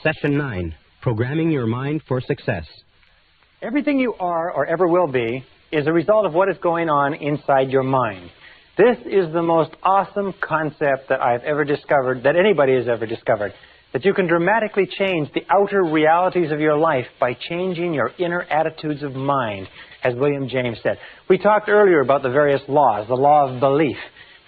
Session 9, Programming Your Mind for Success. Everything you are or ever will be is a result of what is going on inside your mind. This is the most awesome concept that I've ever discovered, that anybody has ever discovered, that you can dramatically change the outer realities of your life by changing your inner attitudes of mind, as William James said. We talked earlier about the various laws, the law of belief,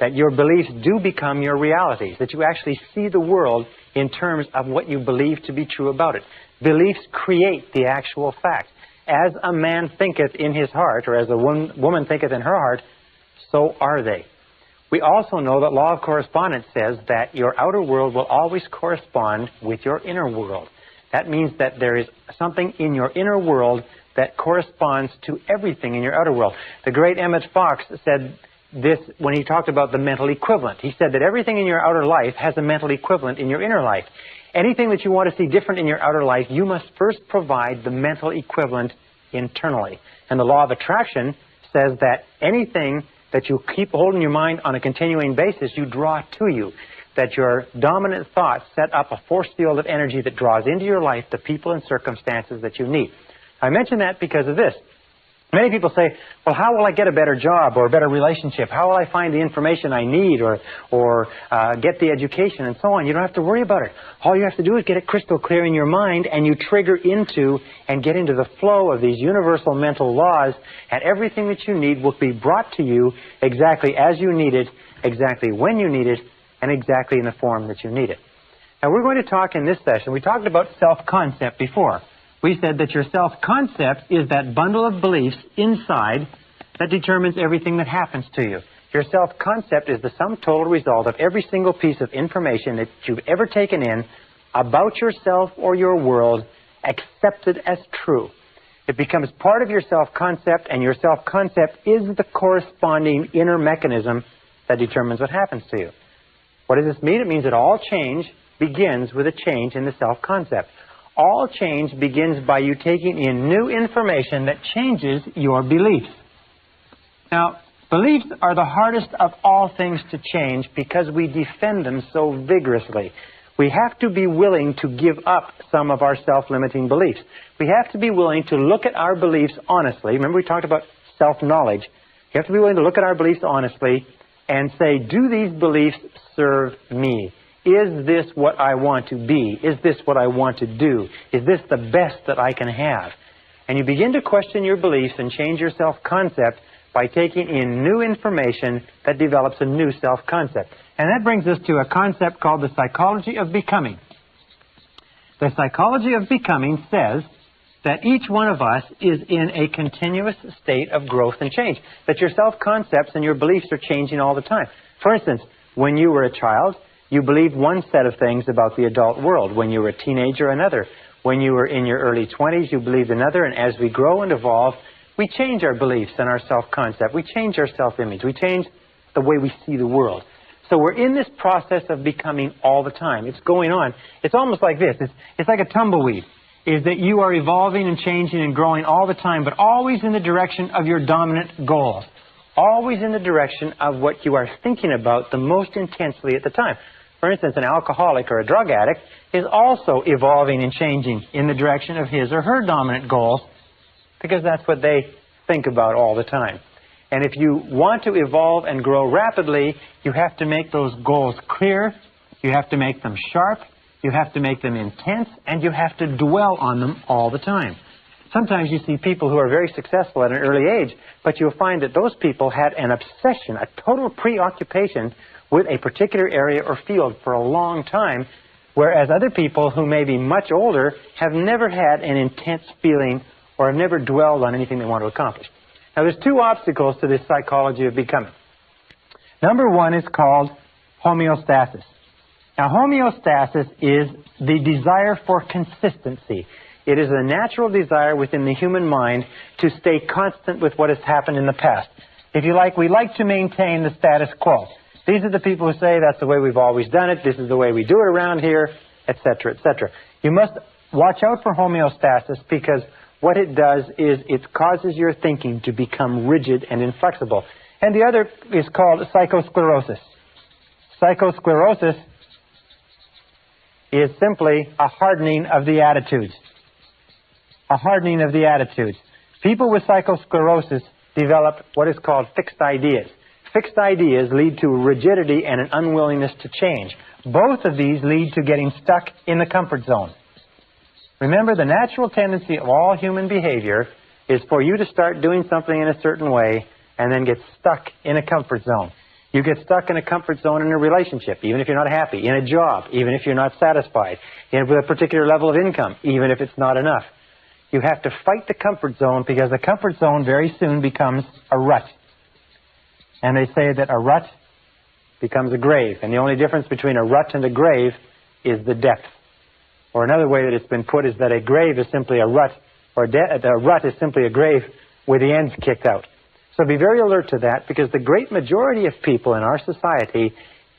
that your beliefs do become your realities, that you actually see the world in terms of what you believe to be true about it. Beliefs create the actual fact. As a man thinketh in his heart, or as a woman thinketh in her heart, so are they. We also know that law of correspondence says that your outer world will always correspond with your inner world. That means that there is something in your inner world that corresponds to everything in your outer world. The great Emmett Fox said this when he talked about the mental equivalent. He said that everything in your outer life has a mental equivalent in your inner life. Anything that you want to see different in your outer life, you must first provide the mental equivalent internally. And the law of attraction says that anything that you keep holding your mind on a continuing basis, you draw to you. That your dominant thoughts set up a force field of energy that draws into your life the people and circumstances that you need. I mention that because of this. Many people say, well, how will I get a better job or a better relationship? How will I find the information I need or get the education and so on? You don't have to worry about it. All you have to do is get it crystal clear in your mind, and you trigger into and get into the flow of these universal mental laws, and everything that you need will be brought to you exactly as you need it, exactly when you need it, and exactly in the form that you need it. Now, we're going to talk in this session. We talked about self-concept before. We said that your self-concept is that bundle of beliefs inside that determines everything that happens to you. Your self-concept is the sum total result of every single piece of information that you've ever taken in about yourself or your world, accepted as true. It becomes part of your self-concept, and your self-concept is the corresponding inner mechanism that determines what happens to you. What does this mean? It means that all change begins with a change in the self-concept. All change begins by you taking in new information that changes your beliefs. Now, beliefs are the hardest of all things to change because we defend them so vigorously. We have to be willing to give up some of our self-limiting beliefs. We have to be willing to look at our beliefs honestly. Remember, we talked about self-knowledge. You have to be willing to look at our beliefs honestly and say, do these beliefs serve me? Is this what I want to be? Is this what I want to do? Is this the best that I can have? And you begin to question your beliefs and change your self-concept by taking in new information that develops a new self-concept. And that brings us to a concept called the psychology of becoming. The psychology of becoming says that each one of us is in a continuous state of growth and change. That your self-concepts and your beliefs are changing all the time. For instance, when you were a child, you believed one set of things about the adult world. When you were a teenager, another. When you were in your early 20s, you believed another. And as we grow and evolve, we change our beliefs and our self-concept. We change our self-image. We change the way we see the world. So we're in this process of becoming all the time. It's going on. It's almost like this. It's like a tumbleweed. Is that you are evolving and changing and growing all the time, but always in the direction of your dominant goals. Always in the direction of what you are thinking about the most intensely at the time. For instance, an alcoholic or a drug addict is also evolving and changing in the direction of his or her dominant goals because that's what they think about all the time. And if you want to evolve and grow rapidly, you have to make those goals clear, you have to make them sharp, you have to make them intense, and you have to dwell on them all the time. Sometimes you see people who are very successful at an early age, but you'll find that those people had an obsession, a total preoccupation with a particular area or field for a long time, whereas other people who may be much older have never had an intense feeling or have never dwelled on anything they want to accomplish. Now, there's two obstacles to this psychology of becoming. Number one is called homeostasis. Now, homeostasis is the desire for consistency. It is a natural desire within the human mind to stay constant with what has happened in the past. If you like, we like to maintain the status quo. These are the people who say that's the way we've always done it, this is the way we do it around here, etc., etc. You must watch out for homeostasis because what it does is it causes your thinking to become rigid and inflexible. And the other is called psychosclerosis. Psychosclerosis is simply a hardening of the attitudes. A hardening of the attitudes. People with psychosclerosis develop what is called fixed ideas. Fixed ideas lead to rigidity and an unwillingness to change. Both of these lead to getting stuck in the comfort zone. Remember, the natural tendency of all human behavior is for you to start doing something in a certain way and then get stuck in a comfort zone. You get stuck in a comfort zone in a relationship, even if you're not happy, in a job, even if you're not satisfied, with a particular level of income, even if it's not enough. You have to fight the comfort zone because the comfort zone very soon becomes a rut. And they say that a rut becomes a grave. And the only difference between a rut and a grave is the depth. Or another way that it's been put is that a grave is simply a rut, or a rut is simply a grave with the ends kicked out. So be very alert to that, because the great majority of people in our society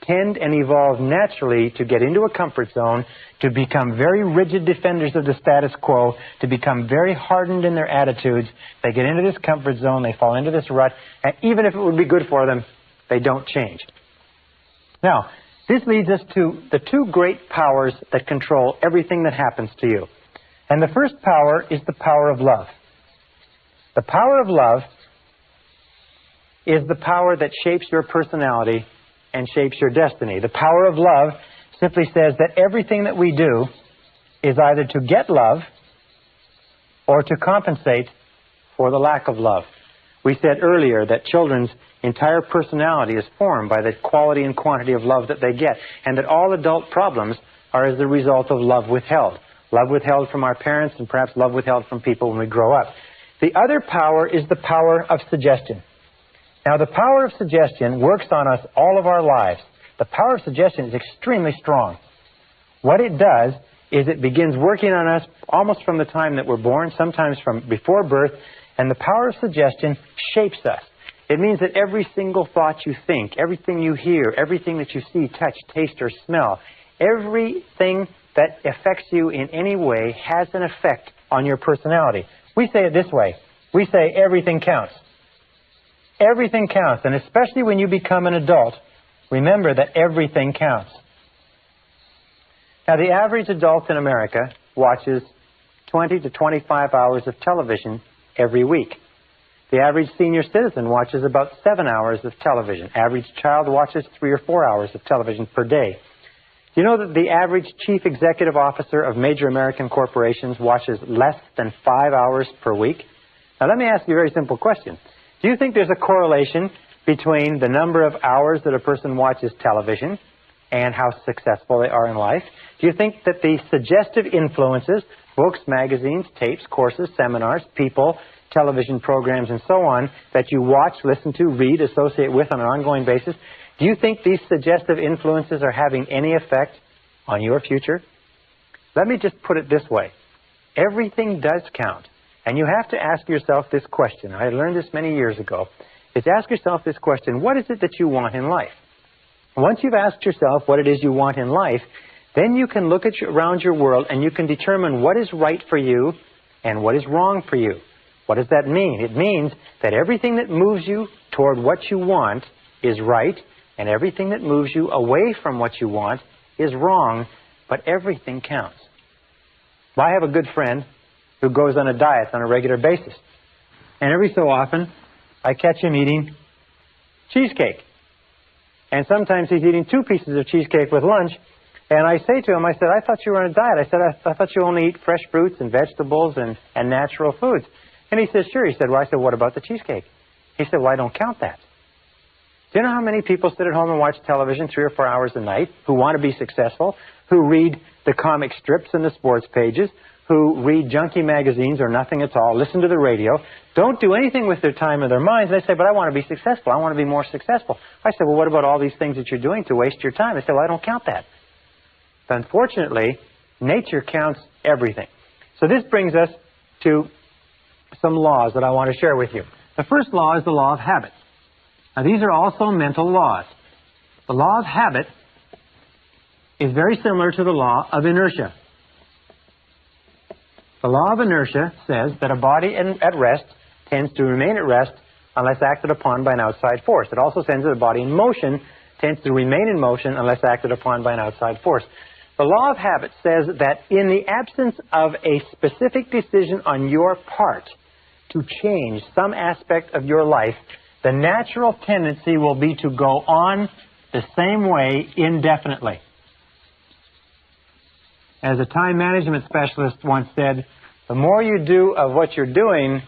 tend and evolve naturally to get into a comfort zone, to become very rigid defenders of the status quo, to become very hardened in their attitudes. They get into this comfort zone, they fall into this rut, and even if it would be good for them, they don't change. Now, this leads us to the two great powers that control everything that happens to you. And the first power is the power of love. The power of love is the power that shapes your personality and shapes your destiny. The power of love simply says that everything that we do is either to get love or to compensate for the lack of love. We said earlier that children's entire personality is formed by the quality and quantity of love that they get, and that all adult problems are as the result of love withheld. Love withheld from our parents, and perhaps love withheld from people when we grow up. The other power is the power of suggestion. Now, the power of suggestion works on us all of our lives. The power of suggestion is extremely strong. What it does is it begins working on us almost from the time that we're born, sometimes from before birth, and the power of suggestion shapes us. It means that every single thought you think, everything you hear, everything that you see, touch, taste, or smell, everything that affects you in any way has an effect on your personality. We say it this way. We say everything counts. Everything counts, and especially when you become an adult, remember that everything counts. Now, the average adult in America watches 20 to 25 hours of television every week. The average senior citizen watches about 7 hours of television. Average child watches 3 or 4 hours of television per day. Do you know that the average chief executive officer of major American corporations watches less than 5 hours per week? Now, let me ask you a very simple question. Do you think there's a correlation between the number of hours that a person watches television and how successful they are in life? Do you think that the suggestive influences, books, magazines, tapes, courses, seminars, people, television programs, and so on, that you watch, listen to, read, associate with on an ongoing basis, do you think these suggestive influences are having any effect on your future? Let me just put it this way. Everything does count. And you have to ask yourself this question. I learned this many years ago. Is ask yourself this question: what is it that you want in life? Once you've asked yourself what it is you want in life, then you can look around your world and you can determine what is right for you and what is wrong for you. What does that mean? It means that everything that moves you toward what you want is right, and everything that moves you away from what you want is wrong, but everything counts. Well, I have a good friend who goes on a diet on a regular basis. And every so often, I catch him eating cheesecake. And sometimes he's eating 2 pieces of cheesecake with lunch. And I say to him, I said, I thought you were on a diet. I said, I thought you only eat fresh fruits and vegetables and natural foods. And he says, sure. He said, well, I said, what about the cheesecake? He said, well, I don't count that. Do you know how many people sit at home and watch television 3 or 4 hours a night, who want to be successful, who read the comic strips and the sports pages, who read junky magazines or nothing at all, listen to the radio, don't do anything with their time or their minds. They say, but I want to be successful. I want to be more successful. I said, well, what about all these things that you're doing to waste your time? They said, well, I don't count that. But unfortunately, nature counts everything. So this brings us to some laws that I want to share with you. The first law is the law of habit. Now, these are also mental laws. The law of habit is very similar to the law of inertia. The law of inertia says that a body at rest tends to remain at rest unless acted upon by an outside force. It also says that a body in motion tends to remain in motion unless acted upon by an outside force. The law of habit says that in the absence of a specific decision on your part to change some aspect of your life, the natural tendency will be to go on the same way indefinitely. As a time management specialist once said, the more you do of what you're doing,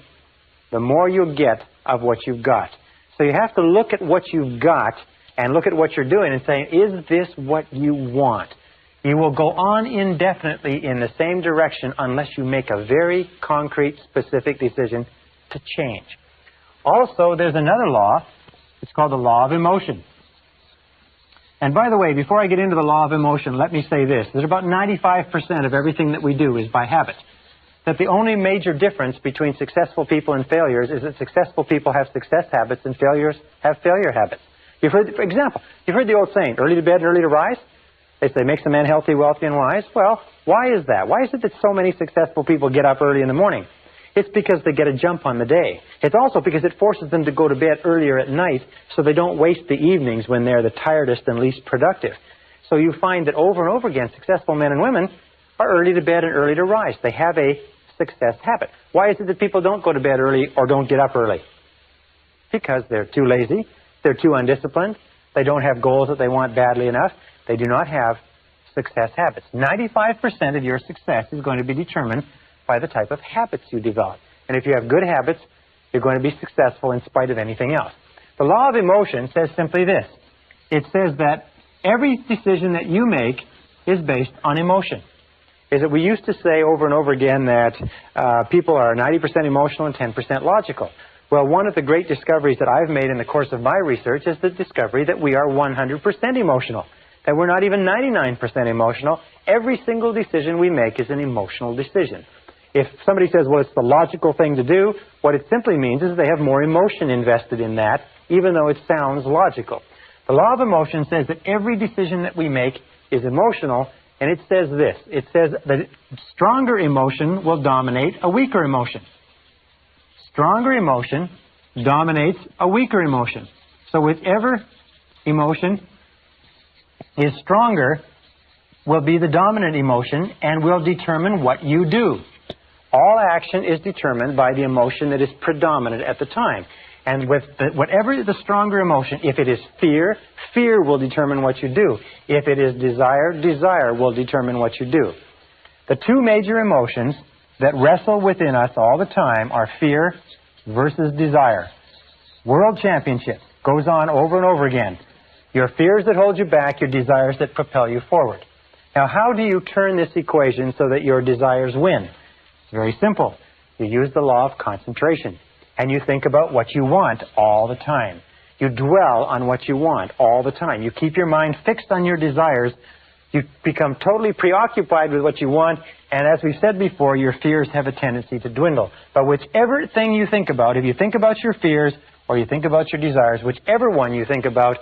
the more you'll get of what you've got. So you have to look at what you've got and look at what you're doing and say, is this what you want? You will go on indefinitely in the same direction unless you make a very concrete, specific decision to change. Also, there's another law. It's called the law of emotion. And by the way, before I get into the law of emotion, let me say this. That about 95% of everything that we do is by habit. That the only major difference between successful people and failures is that successful people have success habits and failures have failure habits. You've heard, for example, you've heard the old saying, early to bed and early to rise? They say, makes a man healthy, wealthy, and wise. Well, why is that? Why is it that so many successful people get up early in the morning? It's because they get a jump on the day. It's also because it forces them to go to bed earlier at night so they don't waste the evenings when they're the tiredest and least productive. So you find that over and over again, successful men and women are early to bed and early to rise. They have a success habit. Why is it that people don't go to bed early or don't get up early? Because they're too lazy, they're too undisciplined, they don't have goals that they want badly enough, they do not have success habits. 95% of your success is going to be determined by the type of habits you develop. And if you have good habits, you're going to be successful in spite of anything else. The law of emotion says simply this. It says that every decision that you make is based on emotion. Is that we used to say over and over again that people are 90% emotional and 10% logical. Well, one of the great discoveries that I've made in the course of my research is the discovery that we are 100% emotional, that we're not even 99% emotional. Every single decision we make is an emotional decision. If somebody says, well, it's the logical thing to do, what it simply means is they have more emotion invested in that, even though it sounds logical. The law of emotion says that every decision that we make is emotional, and it says this. It says that stronger emotion will dominate a weaker emotion. Stronger emotion dominates a weaker emotion. So whichever emotion is stronger will be the dominant emotion and will determine what you do. All action is determined by the emotion that is predominant at the time. And with whatever the stronger emotion, if it is fear, fear will determine what you do. If it is desire, desire will determine what you do. The two major emotions that wrestle within us all the time are fear versus desire. World Championship goes on over and over again. Your fears that hold you back, your desires that propel you forward. Now, how do you turn this equation so that your desires win? It's very simple. You use the law of concentration, and you think about what you want all the time. You dwell on what you want all the time. You keep your mind fixed on your desires. You become totally preoccupied with what you want, and as we said before, your fears have a tendency to dwindle. But whichever thing you think about, if you think about your fears or you think about your desires, whichever one you think about,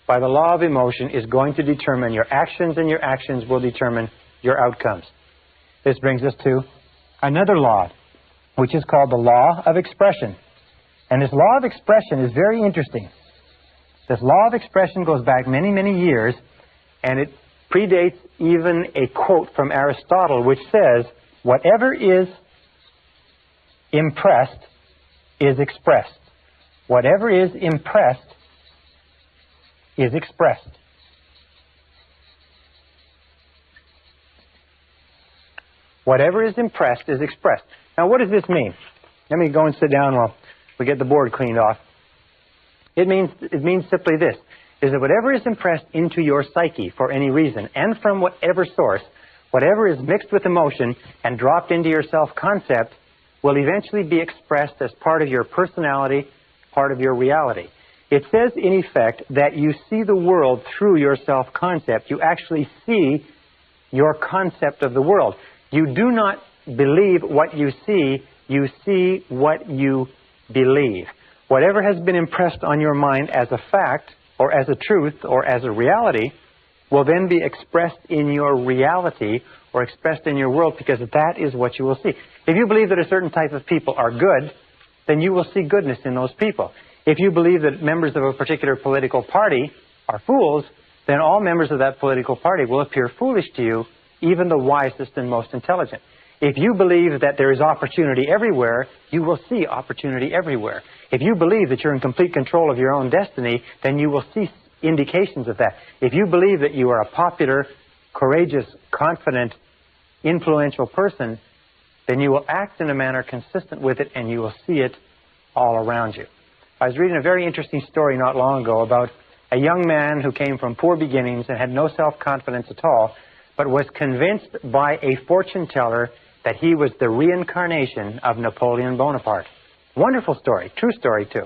by the law of emotion is going to determine your actions, and your actions will determine your outcomes. This brings us to another law, which is called the law of expression. And this law of expression is very interesting. This law of expression goes back many, many years, and it predates even a quote from Aristotle, which says, whatever is impressed is expressed. Whatever is impressed is expressed. Whatever is impressed is expressed. Now, what does this mean? Let me go and sit down while we get the board cleaned off. It means simply this, is that whatever is impressed into your psyche for any reason, and from whatever source, whatever is mixed with emotion and dropped into your self-concept will eventually be expressed as part of your personality, part of your reality. It says, in effect, that you see the world through your self-concept. You actually see your concept of the world. You do not believe what you see what you believe. Whatever has been impressed on your mind as a fact, or as a truth, or as a reality, will then be expressed in your reality, or expressed in your world, because that is what you will see. If you believe that a certain type of people are good, then you will see goodness in those people. If you believe that members of a particular political party are fools, then all members of that political party will appear foolish to you even the wisest and most intelligent. If you believe that there is opportunity everywhere, you will see opportunity everywhere. If you believe that you're in complete control of your own destiny, then you will see indications of that. If you believe that you are a popular, courageous, confident, influential person, then you will act in a manner consistent with it, and you will see it all around you. I was reading a very interesting story not long ago about a young man who came from poor beginnings and had no self-confidence at all, but was convinced by a fortune teller that he was the reincarnation of Napoleon Bonaparte. Wonderful story, true story too.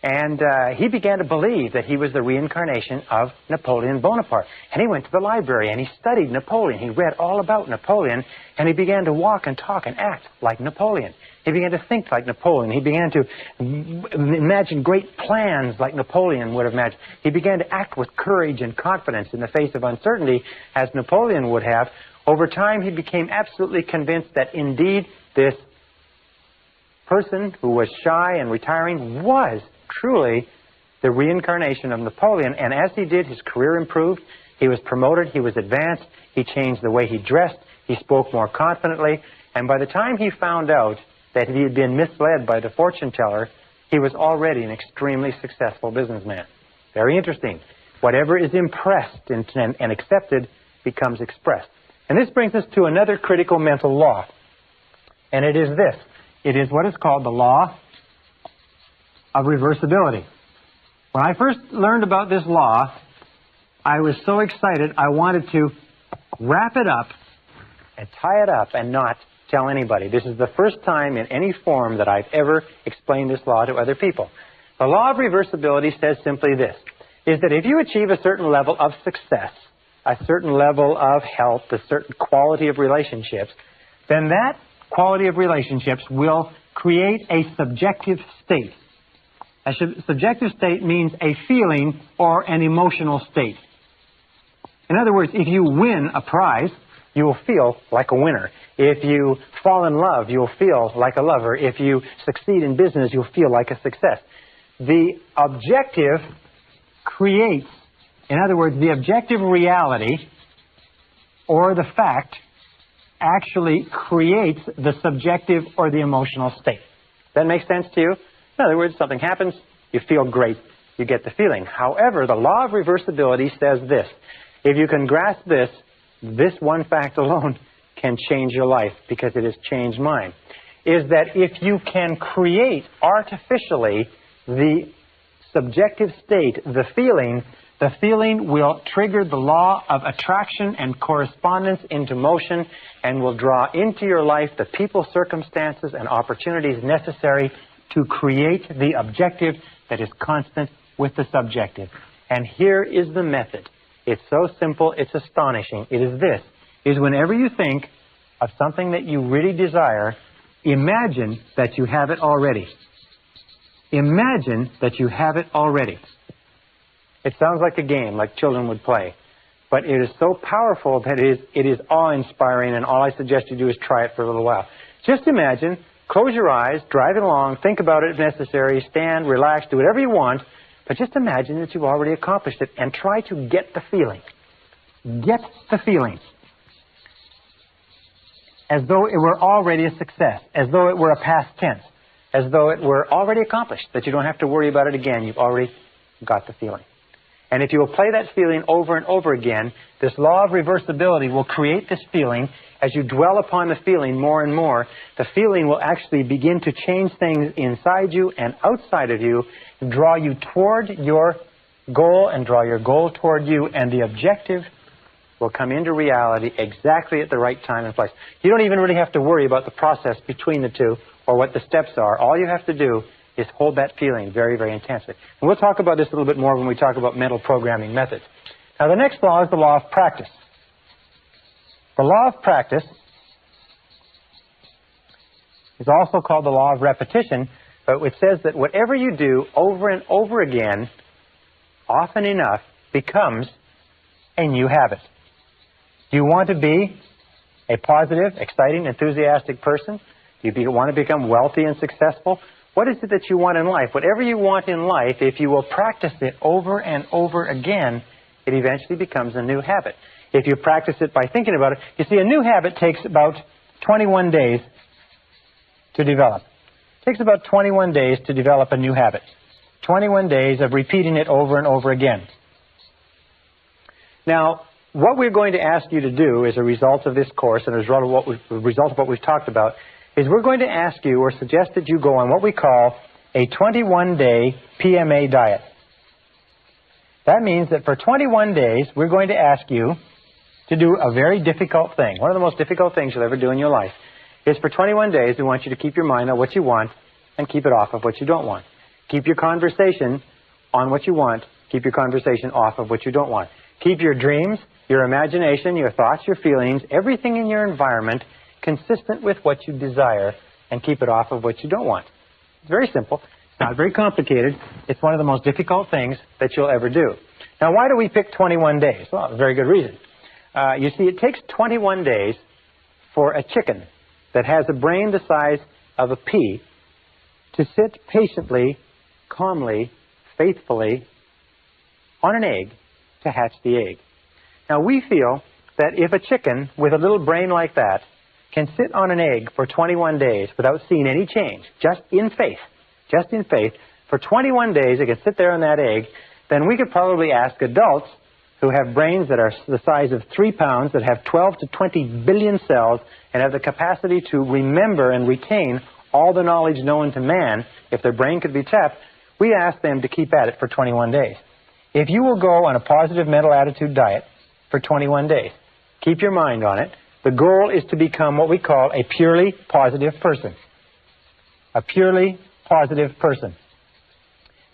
And he began to believe that he was the reincarnation of Napoleon Bonaparte. And he went to the library and he studied Napoleon. He read all about Napoleon, and he began to walk and talk and act like Napoleon. He began to think like Napoleon. He began to imagine great plans like Napoleon would have imagined. He began to act with courage and confidence in the face of uncertainty as Napoleon would have. Over time, he became absolutely convinced that indeed this person who was shy and retiring was truly the reincarnation of Napoleon. And as he did, his career improved. He was promoted. He was advanced. He changed the way he dressed. He spoke more confidently. And by the time he found out that he had been misled by the fortune teller, he was already an extremely successful businessman. Very interesting. Whatever is impressed and accepted becomes expressed. And this brings us to another critical mental law. And it is this. It is what is called the law of reversibility. When I first learned about this law, I was so excited I wanted to wrap it up and tie it up and not tell anybody. This is the first time in any form that I've ever explained this law to other people. The law of reversibility says simply this, is that if you achieve a certain level of success, a certain level of health, a certain quality of relationships, then that quality of relationships will create a subjective state. A subjective state means a feeling or an emotional state. In other words, if you win a prize, you will feel like a winner. If you fall in love, you'll feel like a lover. If you succeed in business, you'll feel like a success. The objective creates, in other words, the objective reality or the fact actually creates the subjective or the emotional state. That makes sense to you? In other words, something happens, you feel great, you get the feeling. However, the law of reversibility says this. If you can grasp this, this one fact alone can change your life because it has changed mine. Is that if you can create artificially the subjective state, the feeling will trigger the law of attraction and correspondence into motion and will draw into your life the people, circumstances, and opportunities necessary to create the objective that is constant with the subjective. And here is the method. It's so simple, it's astonishing. It is this, is whenever you think of something that you really desire, imagine that you have it already. Imagine that you have it already. It sounds like a game, like children would play. But it is so powerful that it is awe-inspiring, and all I suggest you do is try it for a little while. Just imagine, close your eyes, driving along, think about it if necessary, stand, relax, do whatever you want, but just imagine that you've already accomplished it and try to get the feeling. Get the feeling. As though it were already a success, as though it were a past tense, as though it were already accomplished, that you don't have to worry about it again. You've already got the feeling. And if you will play that feeling over and over again, this law of reversibility will create this feeling. As you dwell upon the feeling more and more, the feeling will actually begin to change things inside you and outside of you, draw you toward your goal and draw your goal toward you, and the objective will come into reality exactly at the right time and place. You don't even really have to worry about the process between the two or what the steps are. All you have to do is hold that feeling very, very intensely. And we'll talk about this a little bit more when we talk about mental programming methods. Now, the next law is the law of practice. The law of practice is also called the law of repetition, but it says that whatever you do over and over again, often enough, becomes a new habit. Do you want to be a positive, exciting, enthusiastic person? Do you want to become wealthy and successful? What is it that you want in life? Whatever you want in life, if you will practice it over and over again, it eventually becomes a new habit. if you practice it by thinking about it. You see, a new habit takes about 21 days to develop. It takes about 21 days to develop a new habit. 21 days of repeating it over and over again. Now, what we're going to ask you to do as a result of this course and as a result of what we've talked about is we're going to ask you or suggest that you go on what we call a 21-day PMA diet. That means that for 21 days, we're going to ask you to do a very difficult thing. One of the most difficult things you'll ever do in your life is for 21 days, we want you to keep your mind on what you want and keep it off of what you don't want. Keep your conversation on what you want. Keep your conversation off of what you don't want. Keep your dreams, your imagination, your thoughts, your feelings, everything in your environment consistent with what you desire, and keep it off of what you don't want. It's very simple. It's not very complicated. It's one of the most difficult things that you'll ever do. Now, why do we pick 21 days? Well, a very good reason. You see, it takes 21 days for a chicken that has a brain the size of a pea to sit patiently, calmly, faithfully on an egg to hatch the egg. Now, we feel that if a chicken with a little brain like that can sit on an egg for 21 days without seeing any change, just in faith, for 21 days it can sit there on that egg, then we could probably ask adults who have brains that are the size of 3 pounds, that have 12 to 20 billion cells, and have the capacity to remember and retain all the knowledge known to man, if their brain could be tapped, we ask them to keep at it for 21 days. If you will go on a positive mental attitude diet for 21 days, keep your mind on it, the goal is to become what we call a purely positive person. A purely positive person.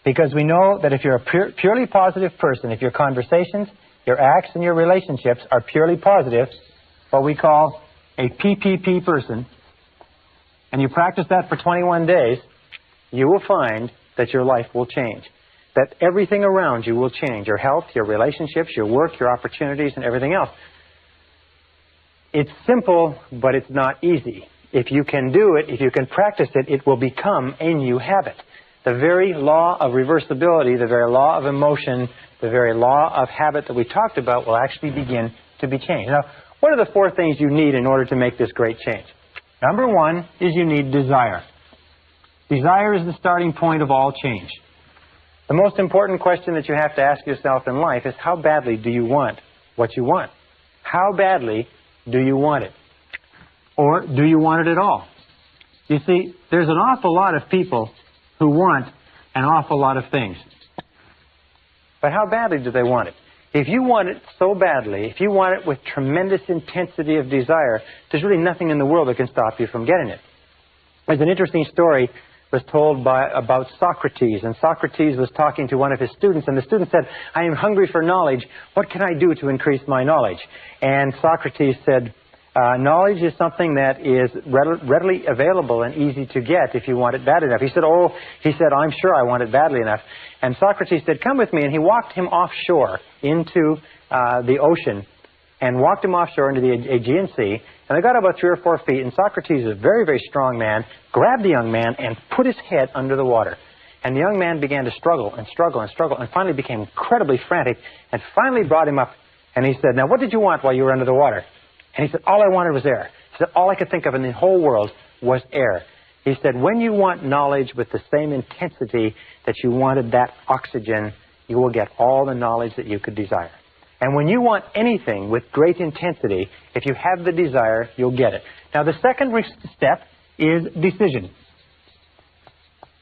Because we know that if you're a purely positive person, if your conversations, your acts, and your relationships are purely positive, what we call a PPP person, and you practice that for 21 days, you will find that your life will change. That everything around you will change. Your health, your relationships, your work, your opportunities, and everything else. It's simple, but it's not easy. If you can do it, if you can practice it, it will become a new habit. The very law of reversibility, the very law of emotion, the very law of habit that we talked about will actually begin to be changed. Now, what are the 4 things you need in order to make this great change? Number 1 is you need desire. Desire is the starting point of all change. The most important question that you have to ask yourself in life is how badly do you want what you want? How badly do you want it? Or do you want it at all? You see, there's an awful lot of people who want an awful lot of things. But how badly do they want it? If you want it so badly, if you want it with tremendous intensity of desire, there's really nothing in the world that can stop you from getting it. There's an interesting story was told about Socrates, and Socrates was talking to one of his students, and the student said, I am hungry for knowledge. What can I do to increase my knowledge? And Socrates said, knowledge is something that is readily available and easy to get if you want it bad enough. He said, I'm sure I want it badly enough. And Socrates said, come with me, and he walked him offshore into the ocean, and walked him offshore into the Aegean Sea. And they got about 3 or 4 feet, and Socrates, a very, very strong man, grabbed the young man and put his head under the water. And the young man began to struggle and struggle and struggle, and finally became incredibly frantic, and finally brought him up. And he said, now what did you want while you were under the water? And he said, all I wanted was air. He said, all I could think of in the whole world was air. He said, when you want knowledge with the same intensity that you wanted that oxygen, you will get all the knowledge that you could desire. And when you want anything with great intensity, if you have the desire, you'll get it. Now, the second step is decision.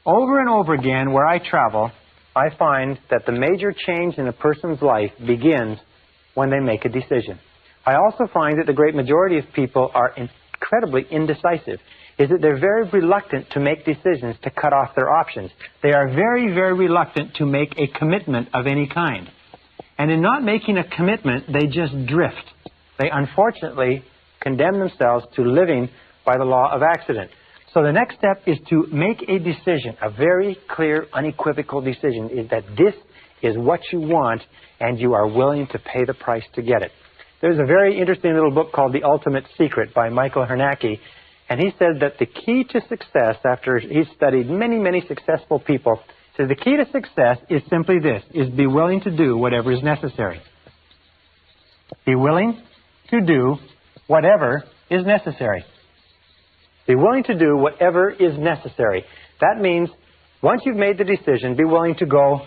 Over and over again, where I travel, I find that the major change in a person's life begins when they make a decision. I also find that the great majority of people are incredibly indecisive, is that they're very reluctant to make decisions to cut off their options. They are very, very reluctant to make a commitment of any kind. And in not making a commitment, they just drift. They unfortunately condemn themselves to living by the law of accident. So the next step is to make a decision, a very clear, unequivocal decision, is that this is what you want and you are willing to pay the price to get it. There's a very interesting little book called The Ultimate Secret by Michael Hernacki, and he said that the key to success, after he's studied many, many successful people, says the key to success is simply this, is be willing to do whatever is necessary. Be willing to do whatever is necessary. Be willing to do whatever is necessary. That means once you've made the decision, be willing to go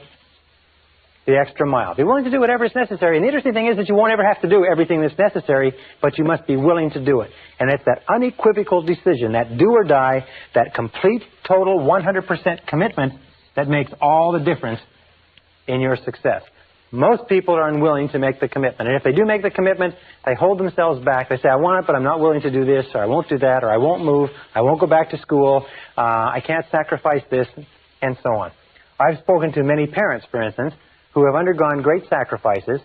the extra mile. Be willing to do whatever is necessary. And the interesting thing is that you won't ever have to do everything that's necessary, but you must be willing to do it. And it's that unequivocal decision, that do or die, that complete, total, 100% commitment that makes all the difference in your success. Most people are unwilling to make the commitment. And if they do make the commitment, they hold themselves back. They say, I want it, but I'm not willing to do this, or I won't do that, or I won't move, I won't go back to school, I can't sacrifice this, and so on. I've spoken to many parents, for instance, who have undergone great sacrifices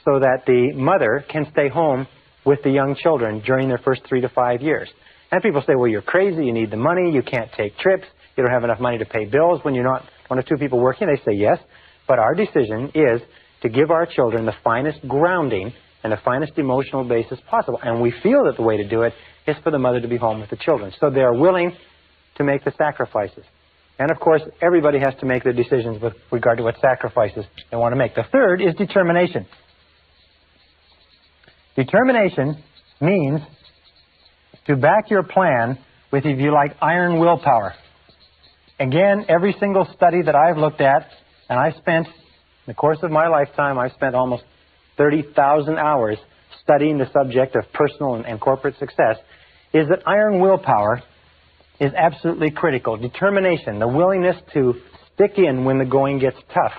so that the mother can stay home with the young children during their first 3 to 5 years. And people say, well, you're crazy, you need the money, you can't take trips, you don't have enough money to pay bills when you're not one or two people working. They say yes, but our decision is to give our children the finest grounding and the finest emotional basis possible. And we feel that the way to do it is for the mother to be home with the children. So they are willing to make the sacrifices. And of course, everybody has to make their decisions with regard to what sacrifices they want to make. The third is determination. Determination means to back your plan with, if you like, iron willpower. Again, every single study that I've looked at, and I've spent, in the course of my lifetime, I've spent almost 30,000 hours studying the subject of personal and corporate success, is that iron willpower is absolutely critical. Determination, the willingness to stick in when the going gets tough,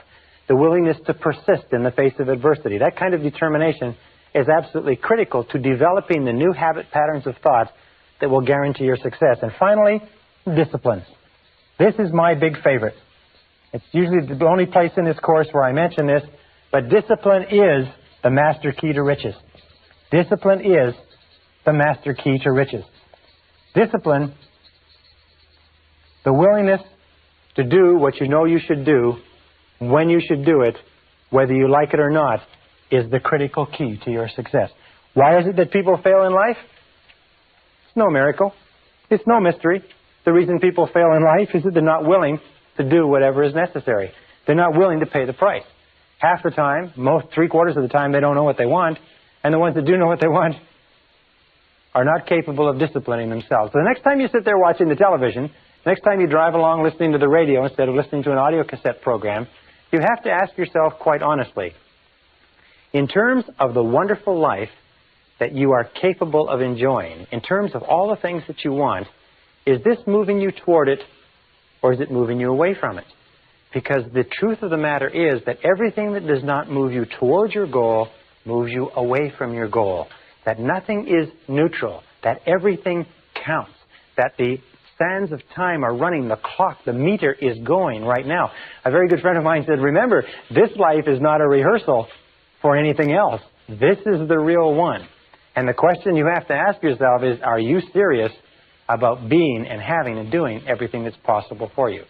the willingness to persist in the face of adversity. That kind of determination is absolutely critical to developing the new habit patterns of thought that will guarantee your success. And finally, discipline. This is my big favorite. It's usually the only place in this course where I mention this, but discipline is the master key to riches. Discipline is the master key to riches. Discipline, the willingness to do what you know you should do, when you should do it, whether you like it or not, is the critical key to your success. Why is it that people fail in life? It's no miracle. It's no mystery. The reason people fail in life is that they're not willing to do whatever is necessary. They're not willing to pay the price. Half the time, three-quarters of the time, they don't know what they want, and the ones that do know what they want are not capable of disciplining themselves. So the next time you sit there watching the television, next time you drive along listening to the radio instead of listening to an audio cassette program, you have to ask yourself quite honestly, in terms of the wonderful life that you are capable of enjoying, in terms of all the things that you want, is this moving you toward it, or is it moving you away from it? Because the truth of the matter is that everything that does not move you towards your goal moves you away from your goal. That nothing is neutral, that everything counts, that the sands of time are running, the clock, the meter is going right now. A very good friend of mine said, remember, this life is not a rehearsal for anything else. This is the real one. And the question you have to ask yourself is, are you serious about being and having and doing everything that's possible for you?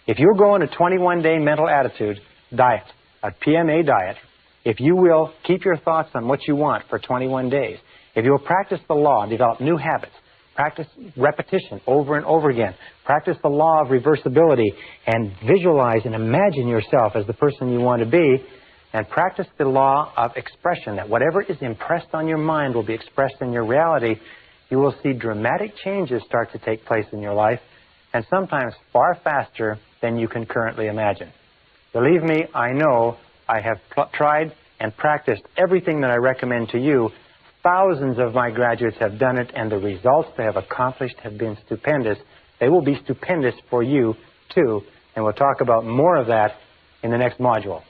If you're going a 21-day mental attitude diet, a PMA diet, if you will keep your thoughts on what you want for 21 days, if you will practice the law, develop new habits, practice repetition over and over again, practice the law of reversibility, and visualize and imagine yourself as the person you want to be, and practice the law of expression, that whatever is impressed on your mind will be expressed in your reality, you will see dramatic changes start to take place in your life, and sometimes far faster than you can currently imagine. Believe me, I know I have tried and practiced everything that I recommend to you. Thousands of my graduates have done it, and the results they have accomplished have been stupendous. They will be stupendous for you, too, and we'll talk about more of that in the next module.